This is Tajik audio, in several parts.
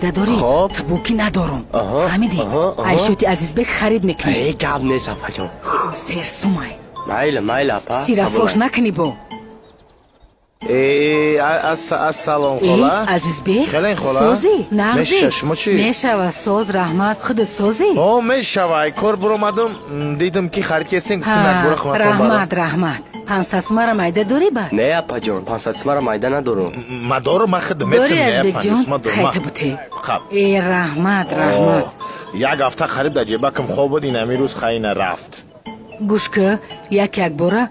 داداری تبوکی ندارم فهمیدی؟ عیشوتی عزیزبک خرید میکنی ای گب نیست اپا جان سیر سومای مایل اپا سیرفروش نکنی بو السلام خاله عزیزبک خیلی خاله سوزی نغزی میشه شما چی؟ میشه سوز رحمت خود سوزی میشه کار برامدم دیدم که خرید کسیم گفتیم یک بار خونه رحمت 500 سومه را مایده داری با؟ نه اپا جان 500 سومه را مایده ندارم ما دارم ما خدمتم داری ازبک جان خیلی بوده ای رحمت یک هفته خرید در جیبکم خواب بود این امی روز خیلی نرفت گوش که یک باره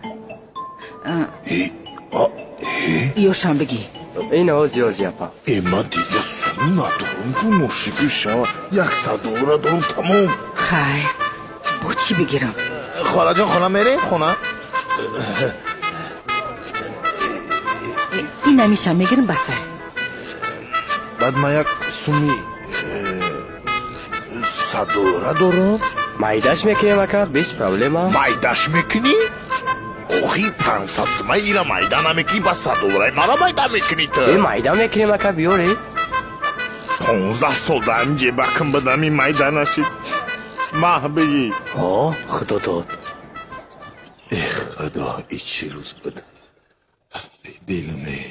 یوشان بگی این آزی اپا ما دیگه سون ندارم تو موشیقی شما 100 دلار دارم تمام خیر با چی بگیرم؟ خاله جان خونه میریم خونه؟ این نمیشم میگیرم بسه بعد ما یک سومی 100 دلار دارم مایدش میکنیم اکا بیش پرابلم مایدش میکنی؟ اوخی 500 سومه ایره مایده نمیکنی با 100 دلار مرا مایده میکنی تو این مایده میکنیم اکا بیاری 15 سال دارم جیبکم بدم این مایده نشید ماه بگی خدا داد ای خدا ایچی روز بده دلمه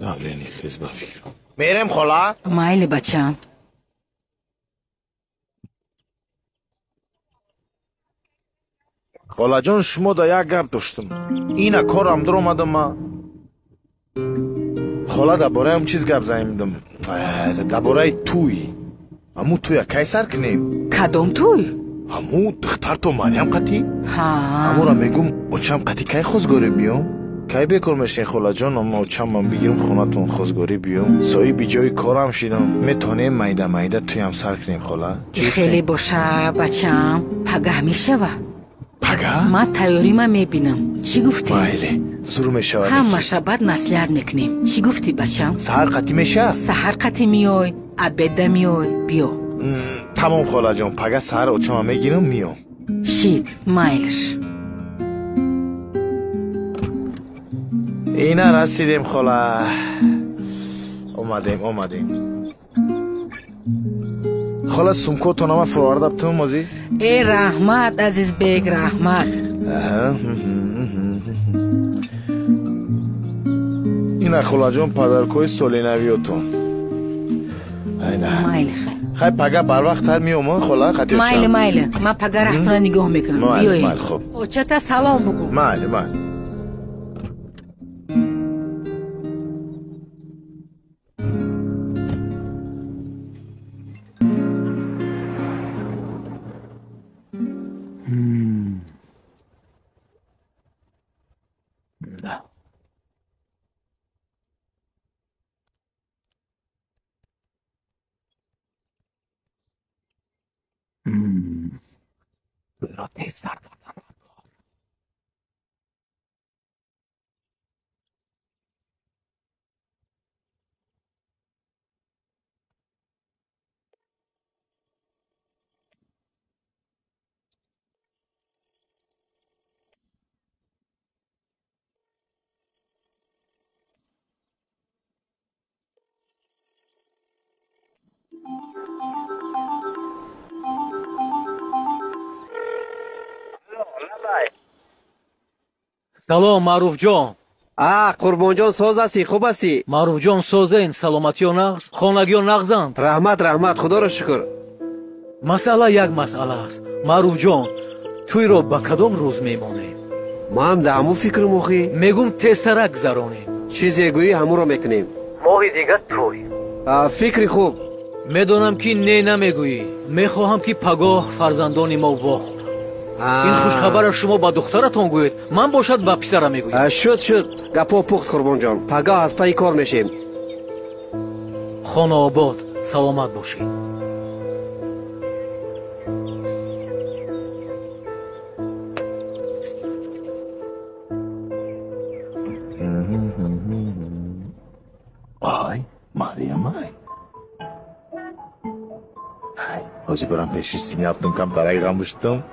دارینی خیز بفکرم میرم خلا مایل بچم خاله جان شما دا یک گپ داشتم اینا کارم در اومدم ما خاله دا باره هم چیز گپ زنیدم دا باره توی همو توی کی سر کنیم کدام توی؟ همو دختر تو مریم قطی همو را میگم اوچم قطی کی خوزگاری بیام کی بکر میشین خاله جان اما اوچم من بگیرم خونتون خوزگاری بیام سایی بی جای کارم شیدم میتونیم مایده توی هم سر کنیم خاله خیلی باشه بچم پگه میشوه پگه؟ ما تیاری ما میبینم چی گفتی؟ بله زور میشوه همه شبت نصیحت میکنیم چی گفتی بچم؟ سحر قطی میشه؟ سحر قطی میای عبده میای بیا تمام خاله جان پگه سحر اوچم میگیرم میام شید مایلش اینا رسیدیم خاله اومدیم خاله سمکوتو نامه فرارده بتون موزی ای رحمت عزیز بیگ رحمت اینا خاله جان پدرکوی سولینویوتون مایل خیلی پگه بر وقت تر میومن خاله خطیر چند مایل من پگه رخت را نگاه میکنم بیایی مایل خوب اوچتا سلام بگو مایل را تیزتر کردن سلام معروف جان قربان جان ساز هستی خوب هستی معروف جان سازین سلامتی و نغز خانگی و نغزند رحمت خدا را شکر مسئله یک مسئله است معروف جان توی را با کدام روز میمانیم ما هم در همون فکر موخی میگم تسترک گذرانیم چیزی گویی همون را میکنیم ماهی دیگه توی فکری خوب میدونم که نه نمیگویی میخواهم که پگاه فرزندان ما واخورم این خوش خبر شما با دخترتون گوید من باشد با پسرم میگویم شد گپا پخت قربان جان پگاه از پای کار میشیم خانه آباد سلامت باشید آی مریم آی حاجی برم پیشی سینی yaptım kam tarayı kalmıştım